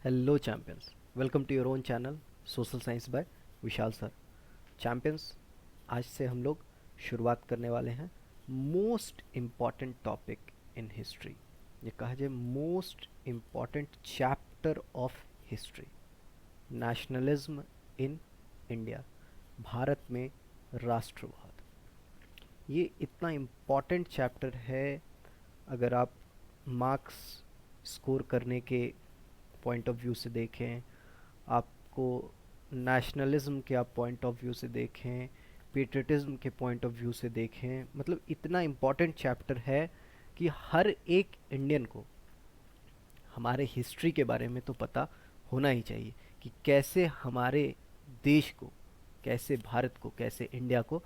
Hello champions, welcome to your own channel social science by Vishal sir. Champions, आज से हम लोग शुरुआत करने वाले हैं most important topic in history. ये कहा जाए most important chapter of history, nationalism in India, Bharat में राष्ट्रवाद। ये इतना इम्पॉर्टेंट चैप्टर है। अगर आप मार्क्स स्कोर करने के पॉइंट ऑफ व्यू से देखें, आपको नेशनलिज्म के आप पॉइंट ऑफ व्यू से देखें, पेट्रियटिज्म के पॉइंट ऑफ व्यू से देखें, मतलब इतना इम्पॉर्टेंट चैप्टर है कि हर एक इंडियन को हमारे हिस्ट्री के बारे में तो पता होना ही चाहिए कि कैसे हमारे देश को, कैसे भारत को, कैसे इंडिया को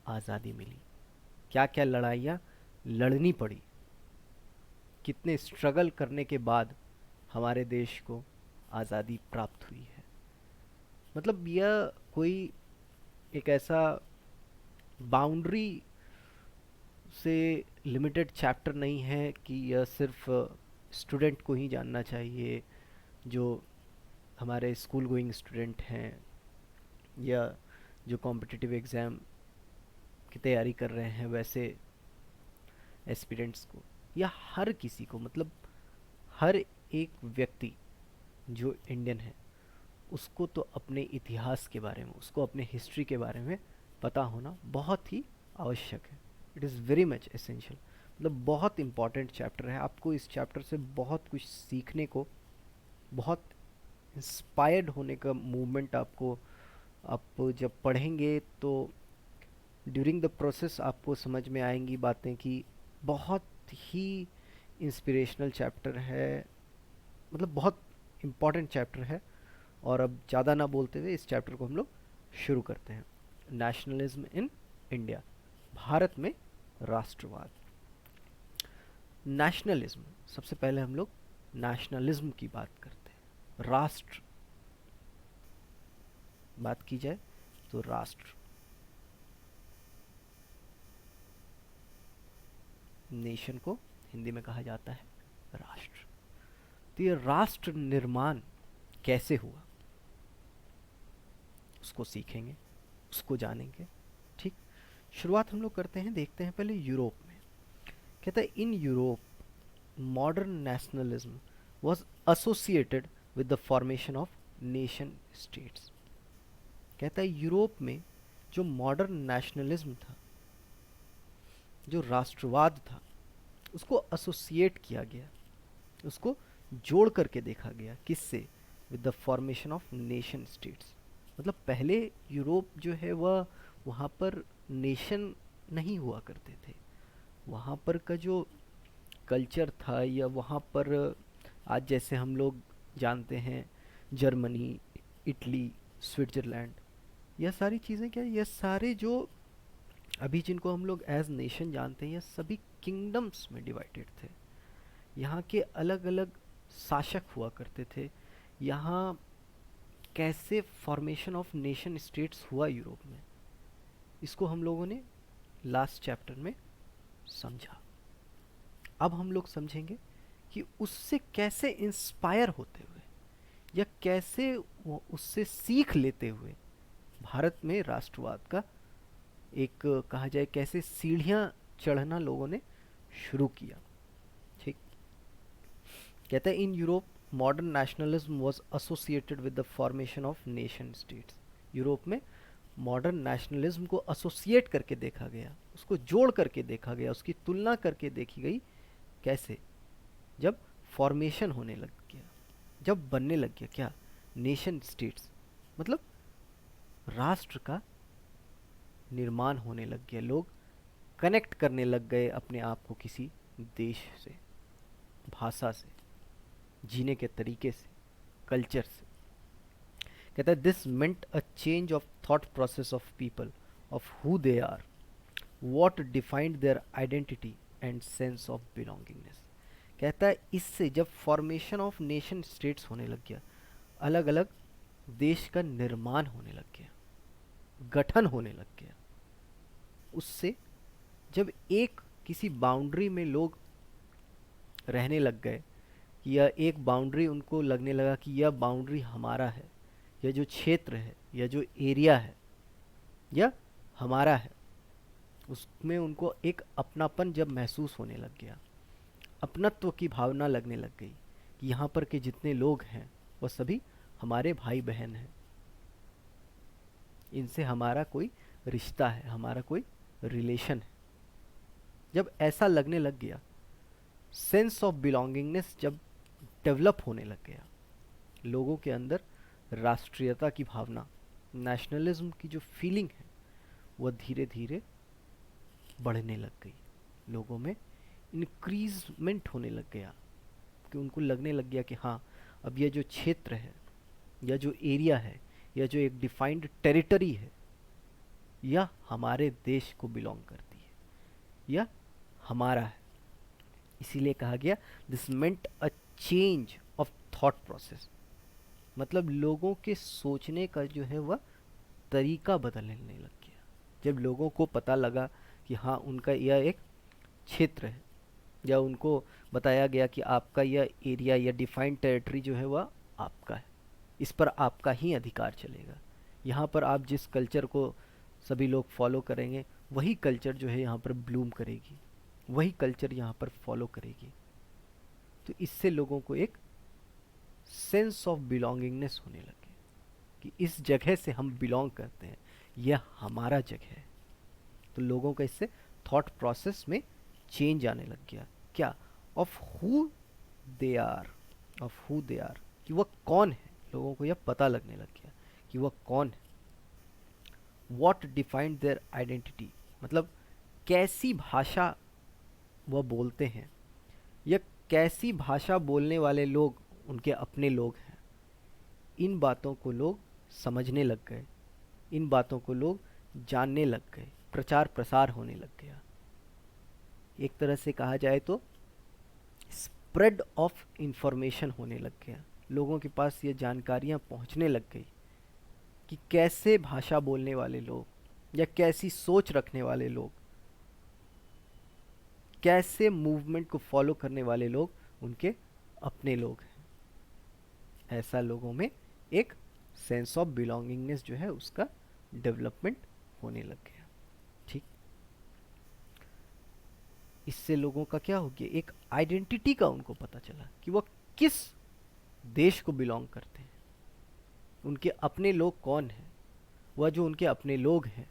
आज़ादी मिली, क्या क्या लड़ाइयाँ लड़नी पड़ी, कितने स्ट्रगल करने के बाद हमारे देश को आज़ादी प्राप्त हुई है। मतलब यह कोई एक ऐसा बाउंड्री से लिमिटेड चैप्टर नहीं है कि यह सिर्फ स्टूडेंट को ही जानना चाहिए, जो हमारे स्कूल गोइंग स्टूडेंट हैं या जो कॉम्पिटिटिव एग्ज़ाम की तैयारी कर रहे हैं वैसे एस्पिरेंट्स को, या हर किसी को, मतलब हर एक व्यक्ति जो इंडियन है उसको तो अपने इतिहास के बारे में, उसको अपने हिस्ट्री के बारे में पता होना बहुत ही आवश्यक है। It is very much essential. मतलब बहुत इंपॉर्टेंट चैप्टर है। आपको इस चैप्टर से बहुत कुछ सीखने को, बहुत इंस्पायर्ड होने का मूवमेंट आपको, आप जब पढ़ेंगे तो ड्यूरिंग द प्रोसेस आपको समझ में आएंगी बातें कि बहुत ही इंस्पिरेशनल चैप्टर है, मतलब बहुत इम्पॉर्टेंट चैप्टर है। और अब ज़्यादा ना बोलते हुए इस चैप्टर को हम लोग शुरू करते हैं। नेशनलिज्म इन इंडिया, भारत में राष्ट्रवाद। नेशनलिज्म, सबसे पहले हम लोग नेशनलिज्म की बात करते हैं। राष्ट्र बात की जाए तो राष्ट्र, नेशन को हिंदी में कहा जाता है राष्ट्र। तो ये राष्ट्र निर्माण कैसे हुआ उसको सीखेंगे, उसको जानेंगे। ठीक, शुरुआत हम लोग करते हैं, देखते हैं पहले यूरोप में। कहता है in Europe modern nationalism was associated with the formation of nation states. कहता है यूरोप में जो मॉडर्न नेशनलिज्म था, जो राष्ट्रवाद था, उसको एसोसिएट किया गया, उसको जोड़ करके देखा गया, किससे? With the formation of nation states. मतलब पहले यूरोप जो है वह, वहाँ पर नेशन नहीं हुआ करते थे। वहाँ पर का जो कल्चर था, या वहाँ पर आज जैसे हम लोग जानते हैं जर्मनी, इटली, स्विट्ज़रलैंड, यह सारी चीज़ें क्या, यह सारे जो अभी जिनको हम लोग एज नेशन जानते हैं, यह सभी किंगडम्स में डिवाइडेड थे। यहाँ के अलग अलग शासक हुआ करते थे। यहाँ कैसे फॉर्मेशन ऑफ नेशन स्टेट्स हुआ यूरोप में, इसको हम लोगों ने लास्ट चैप्टर में समझा। अब हम लोग समझेंगे कि उससे कैसे इंस्पायर होते हुए, या कैसे वो उससे सीख लेते हुए भारत में राष्ट्रवाद का एक, कहा जाए, कैसे सीढ़ियाँ चढ़ना लोगों ने शुरू किया। ठीक, कहता है in Europe modern nationalism was associated with the formation of nation states. Europe में मॉडर्न नेशनलिज्म को एसोसिएट करके देखा गया, उसको जोड़ करके देखा गया, उसकी तुलना करके देखी गई। कैसे? जब फॉर्मेशन होने लग गया, जब बनने लग गया क्या, नेशन स्टेट्स, मतलब राष्ट्र का निर्माण होने लग गया। लोग कनेक्ट करने लग गए अपने आप को किसी देश से, भाषा से, जीने के तरीके से, कल्चर से। कहता है this meant a change of thought process of people, of who they are, what defined their identity and sense of belongingness. कहता है इससे जब फॉर्मेशन ऑफ नेशन स्टेट्स होने लग गया, अलग अलग देश का निर्माण होने लग गया, गठन होने लग गया, उससे जब एक किसी बाउंड्री में लोग रहने लग गए, कि यह एक बाउंड्री, उनको लगने लगा कि यह बाउंड्री हमारा है, यह जो क्षेत्र है, यह जो एरिया है, यह हमारा है। उसमें उनको एक अपनापन जब महसूस होने लग गया, अपनत्व की भावना लगने लग गई कि यहाँ पर के जितने लोग हैं वह सभी हमारे भाई बहन हैं, इनसे हमारा कोई रिश्ता है, हमारा कोई रिलेशन है। जब ऐसा लगने लग गया, सेंस ऑफ बिलोंगिंगनेस जब डेवलप होने लग गया, लोगों के अंदर राष्ट्रीयता की भावना, नेशनलिज्म की जो फीलिंग है वह धीरे धीरे बढ़ने लग गई, लोगों में इंक्रीजमेंट होने लग गया, कि उनको लगने लग गया कि हाँ, अब यह जो क्षेत्र है, यह जो एरिया है, यह जो एक डिफाइंड टेरिटरी है, यह हमारे देश को बिलोंग करती है, यह हमारा है। इसीलिए कहा गया this meant a change of thought process, मतलब लोगों के सोचने का जो है वह तरीका बदलने लग गया। जब लोगों को पता लगा कि हाँ, उनका यह एक क्षेत्र है, या उनको बताया गया कि आपका यह एरिया या डिफाइंड टेरिटरी जो है वह आपका है, इस पर आपका ही अधिकार चलेगा, यहाँ पर आप जिस कल्चर को सभी लोग फॉलो करेंगे वही कल्चर जो है यहाँ पर ब्लूम करेगी, वही कल्चर यहाँ पर फॉलो करेगी। तो इससे लोगों को एक सेंस ऑफ बिलोंगिंगनेस होने लगे कि इस जगह से हम बिलोंग करते हैं, यह हमारा जगह है। तो लोगों का इससे थॉट प्रोसेस में चेंज आने लग गया। क्या? Of who they are, of who they are, कि वह कौन है। लोगों को यह पता लगने लग गया कि वह कौन है। वॉट डिफाइंड देयर आइडेंटिटी, मतलब कैसी भाषा वह बोलते हैं, या कैसी भाषा बोलने वाले लोग उनके अपने लोग हैं। इन बातों को लोग समझने लग गए, इन बातों को लोग जानने लग गए, प्रचार प्रसार होने लग गया। एक तरह से कहा जाए तो स्प्रेड ऑफ इंफॉर्मेशन होने लग गया, लोगों के पास ये जानकारियां पहुंचने लग गई कि कैसे भाषा बोलने वाले लोग या कैसी सोच रखने वाले लोग, कैसे मूवमेंट को फॉलो करने वाले लोग उनके अपने लोग हैं। ऐसा लोगों में एक सेंस ऑफ बिलोंगिंगनेस जो है उसका डेवलपमेंट होने लग गया। ठीक, इससे लोगों का क्या हो गया, एक आइडेंटिटी का उनको पता चला कि वह किस देश को बिलोंग करते हैं, उनके अपने लोग कौन हैं, वह जो उनके अपने लोग हैं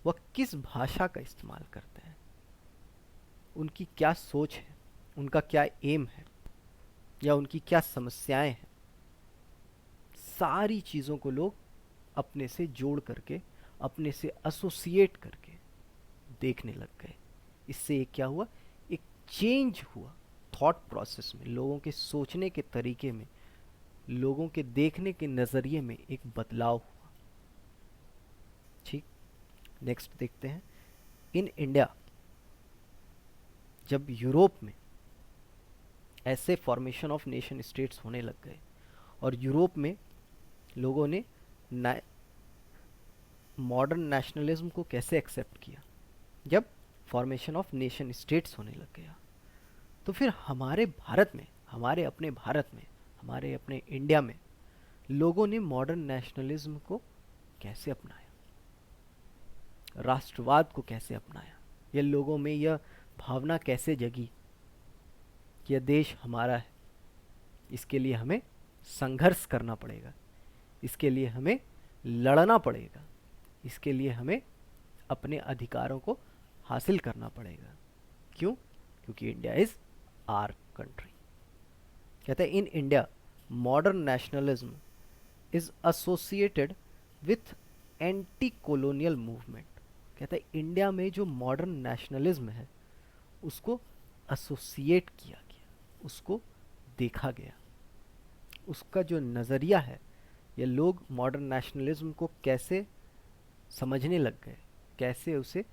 वह किस भाषा का इस्तेमाल करते हैं, उनकी क्या सोच है, उनका क्या एम है, या उनकी क्या समस्याएं हैं। सारी चीज़ों को लोग अपने से जोड़ करके, अपने से एसोसिएट करके देखने लग गए। इससे एक क्या हुआ, एक चेंज हुआ थॉट प्रोसेस में, लोगों के सोचने के तरीके में, लोगों के देखने के नज़रिए में एक बदलाव हुआ। ठीक, नेक्स्ट देखते हैं। इन इंडिया, जब यूरोप में ऐसे फॉर्मेशन ऑफ नेशन स्टेट्स होने लग गए और यूरोप में लोगों ने मॉडर्न नेशनलिज्म को कैसे एक्सेप्ट किया, जब फॉर्मेशन ऑफ नेशन स्टेट्स होने लग गया, तो फिर हमारे भारत में, हमारे अपने भारत में, हमारे अपने इंडिया में लोगों ने मॉडर्न नेशनलिज्म को कैसे अपनाया, राष्ट्रवाद को कैसे अपनाया, या लोगों में यह भावना कैसे जगी कि यह देश हमारा है, इसके लिए हमें संघर्ष करना पड़ेगा, इसके लिए हमें लड़ना पड़ेगा, इसके लिए हमें अपने अधिकारों को हासिल करना पड़ेगा। क्यों? क्योंकि इंडिया इज आर कंट्री। कहते हैं in India modern nationalism is associated with anti colonial movement. कहते हैं इंडिया में जो मॉडर्न नेशनलिज्म है उसको एसोसिएट किया गया, उसको देखा गया, उसका जो नज़रिया है, ये लोग मॉडर्न नेशनलिज्म को कैसे समझने लग गए, कैसे उसे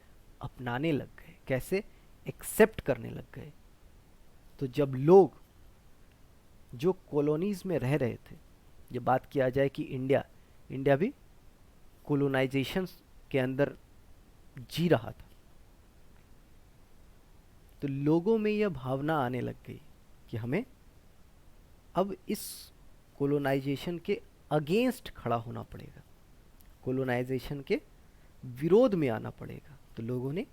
अपनाने लग गए, कैसे एक्सेप्ट करने लग गए। तो जब लोग जो कॉलोनीज में रह रहे थे, ये बात किया जाए कि इंडिया भी कॉलोनाइजेशन के अंदर जी रहा था, तो लोगों में यह भावना आने लग गई कि हमें अब इस कोलोनाइजेशन के अगेंस्ट खड़ा होना पड़ेगा, कोलोनाइजेशन के विरोध में आना पड़ेगा। तो लोगों ने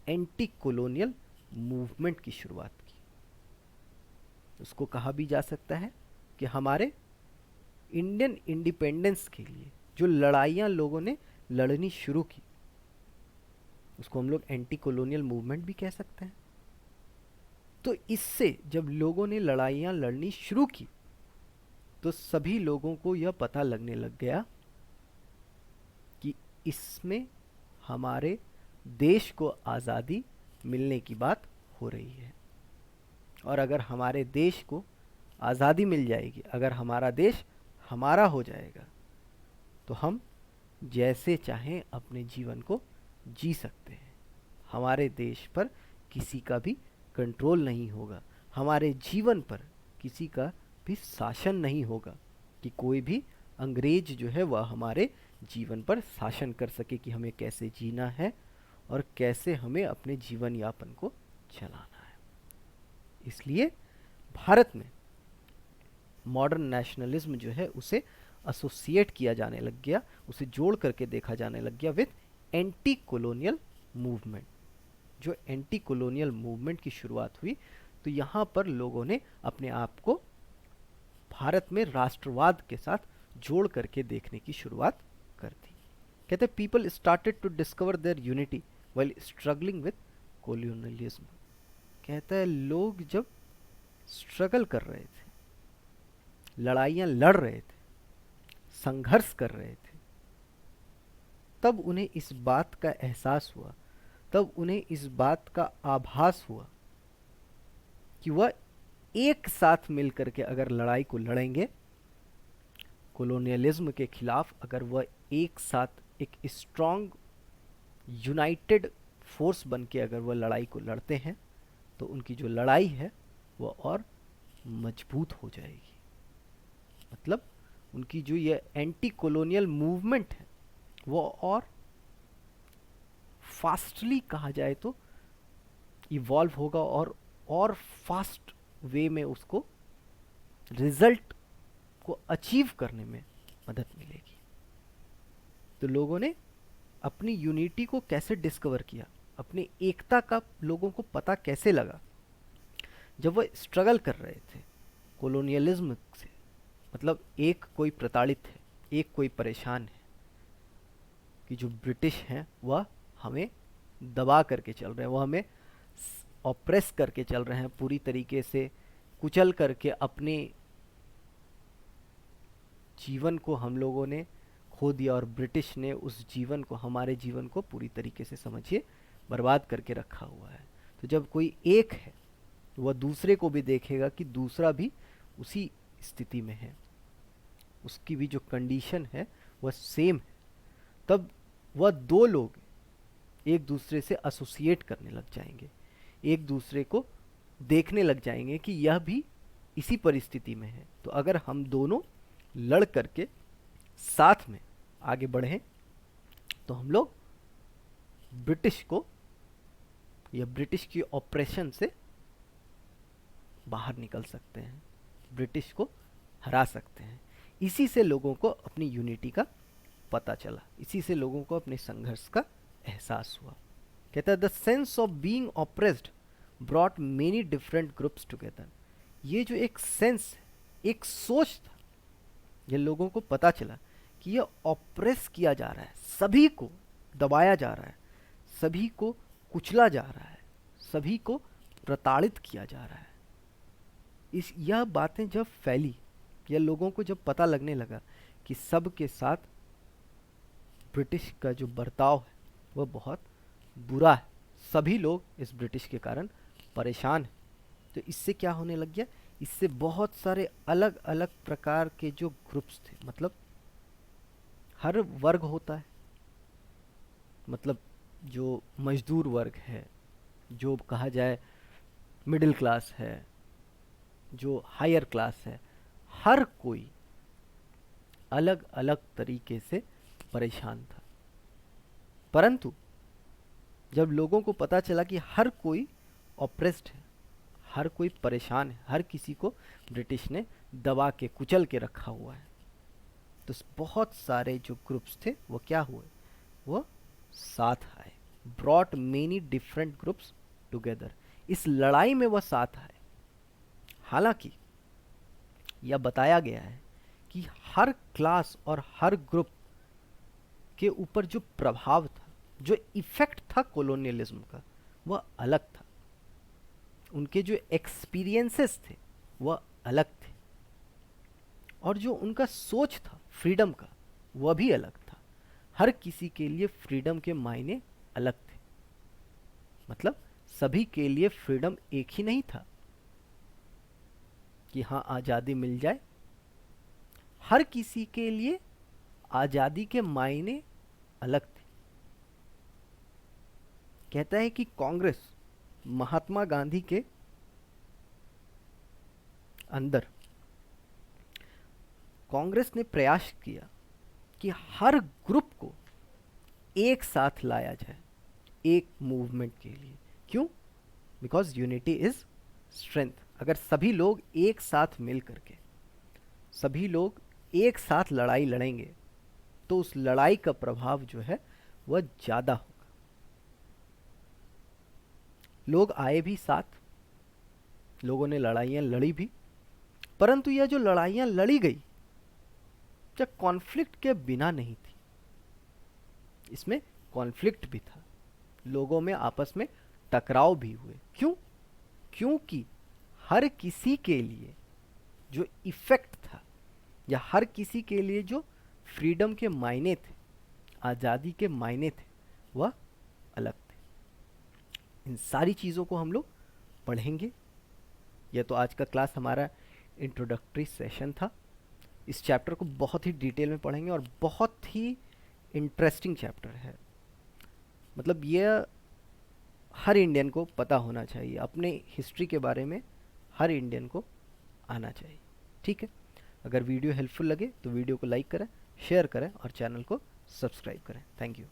एंटी कॉलोनियल मूवमेंट की शुरुआत की। उसको कहा भी जा सकता है कि हमारे इंडियन इंडिपेंडेंस के लिए जो लड़ाइयाँ लोगों ने लड़नी शुरू की, उसको हम लोग एंटी कॉलोनियल मूवमेंट भी कह सकते हैं। तो इससे जब लोगों ने लड़ाइयाँ लड़नी शुरू की तो सभी लोगों को यह पता लगने लग गया कि इसमें हमारे देश को आज़ादी मिलने की बात हो रही है। और अगर हमारे देश को आज़ादी मिल जाएगी, अगर हमारा देश हमारा हो जाएगा, तो हम जैसे चाहें अपने जीवन को जी सकते हैं। हमारे देश पर किसी का भी कंट्रोल नहीं होगा, हमारे जीवन पर किसी का भी शासन नहीं होगा कि कोई भी अंग्रेज जो है वह हमारे जीवन पर शासन कर सके कि हमें कैसे जीना है और कैसे हमें अपने जीवन यापन को चलाना है। इसलिए भारत में मॉडर्न नेशनलिज्म जो है उसे एसोसिएट किया जाने लग गया, उसे जोड़ करके देखा जाने लग गया विद एंटी कॉलोनियल मूवमेंट। जो एंटी कॉलोनियल मूवमेंट की शुरुआत हुई, तो यहाँ पर लोगों ने अपने आप को भारत में राष्ट्रवाद के साथ जोड़ करके देखने की शुरुआत कर दी। कहते people started to discover their unity while struggling with colonialism. कहता है लोग जब स्ट्रगल कर रहे थे, लड़ाइयाँ लड़ रहे थे, संघर्ष कर रहे थे, तब उन्हें इस बात का एहसास हुआ, तब उन्हें इस बात का आभास हुआ कि वह एक साथ मिलकर के अगर लड़ाई को लड़ेंगे, कॉलोनियलिज्म के खिलाफ अगर वह एक साथ एक स्ट्रॉन्ग यूनाइटेड फोर्स बन के अगर वह लड़ाई को लड़ते हैं, तो उनकी जो लड़ाई है वह और मजबूत हो जाएगी। मतलब उनकी जो ये एंटी कॉलोनियल मूवमेंट है वो और फास्टली कहा जाए तो इवॉल्व होगा और फास्ट वे में उसको रिजल्ट को अचीव करने में मदद मिलेगी। तो लोगों ने अपनी यूनिटी को कैसे डिस्कवर किया, अपनी एकता का लोगों को पता कैसे लगा, जब वह स्ट्रगल कर रहे थे कॉलोनियलिज्म से। मतलब एक कोई प्रताड़ित है, एक कोई परेशान है कि जो ब्रिटिश हैं वह हमें दबा करके चल रहे हैं, वह हमें ऑप्रेस करके चल रहे हैं, पूरी तरीके से कुचल करके अपने जीवन को हम लोगों ने खो दिया और ब्रिटिश ने उस जीवन को, हमारे जीवन को पूरी तरीके से समझिए बर्बाद करके रखा हुआ है। तो जब कोई एक है वह दूसरे को भी देखेगा कि दूसरा भी उसी स्थिति में है, उसकी भी जो कंडीशन है वह सेम है, तब वह दो लोग एक दूसरे से एसोसिएट करने लग जाएंगे, एक दूसरे को देखने लग जाएंगे कि यह भी इसी परिस्थिति में है। तो अगर हम दोनों लड़ करके साथ में आगे बढ़ें तो हम लोग ब्रिटिश को या ब्रिटिश की ऑपरेशन से बाहर निकल सकते हैं, ब्रिटिश को हरा सकते हैं। इसी से लोगों को अपनी यूनिटी का पता चला, इसी से लोगों को अपने संघर्ष का एहसास हुआ। कहता है the sense of being oppressed brought many different groups together. ये जो एक सेंस, एक सोच था, ये लोगों को पता चला कि यह ऑप्रेस किया जा रहा है, सभी को दबाया जा रहा है, सभी को कुचला जा रहा है, सभी को प्रताड़ित किया जा रहा है। यह बातें जब फैली, या लोगों को जब पता लगने लगा कि सब के साथ ब्रिटिश का जो बर्ताव है वह बहुत बुरा है, सभी लोग इस ब्रिटिश के कारण परेशान हैं, तो इससे क्या होने लग गया, इससे बहुत सारे अलग अलग प्रकार के जो ग्रुप्स थे, मतलब हर वर्ग होता है, मतलब जो मजदूर वर्ग है, जो कहा जाए मिडिल क्लास है, जो हायर क्लास है, हर कोई अलग अलग तरीके से परेशान था। परंतु जब लोगों को पता चला कि हर कोई ऑप्रेस्ड है, हर कोई परेशान है, हर किसी को ब्रिटिश ने दबा के कुचल के रखा हुआ है। तो बहुत सारे जो ग्रुप्स थे वो क्या हुए, वो साथ आए, brought many different groups together. इस लड़ाई में वह साथ आए। हालांकि यह बताया गया है कि हर क्लास और हर ग्रुप के ऊपर जो प्रभाव था, जो इफेक्ट था कॉलोनियलिज्म का, वह अलग था। उनके जो एक्सपीरियंसेस थे वह अलग थे, और जो उनका सोच था फ्रीडम का वह भी अलग था। हर किसी के लिए फ्रीडम के मायने अलग थे। मतलब सभी के लिए फ्रीडम एक ही नहीं था कि हाँ आज़ादी मिल जाए। हर किसी के लिए आज़ादी के मायने अलग थे। कहता है कि कांग्रेस महात्मा गांधी के अंदर, कांग्रेस ने प्रयास किया कि हर ग्रुप को एक साथ लाया जाए एक मूवमेंट के लिए। क्यों? Because unity is strength. अगर सभी लोग एक साथ मिल करके, सभी लोग एक साथ लड़ाई लड़ेंगे तो उस लड़ाई का प्रभाव जो है वह ज़्यादा होगा। लोग आए भी साथ, लोगों ने लड़ाइयाँ लड़ी भी, परंतु यह जो लड़ाइयाँ लड़ी गई क्या कॉन्फ्लिक्ट के बिना नहीं थी। इसमें कॉन्फ्लिक्ट भी था, लोगों में आपस में टकराव भी हुए। क्यों? क्योंकि हर किसी के लिए जो इफेक्ट था, या हर किसी के लिए जो फ्रीडम के मायने थे, आज़ादी के मायने थे, वह अलग थे। इन सारी चीज़ों को हम लोग पढ़ेंगे। यह तो आज का क्लास हमारा इंट्रोडक्टरी सेशन था। इस चैप्टर को बहुत ही डिटेल में पढ़ेंगे और बहुत ही इंटरेस्टिंग चैप्टर है। मतलब यह हर इंडियन को पता होना चाहिए, अपने हिस्ट्री के बारे में हर इंडियन को आना चाहिए। ठीक है, अगर वीडियो हेल्पफुल लगे तो वीडियो को लाइक करें, शेयर करें और चैनल को सब्सक्राइब करें। Thank you.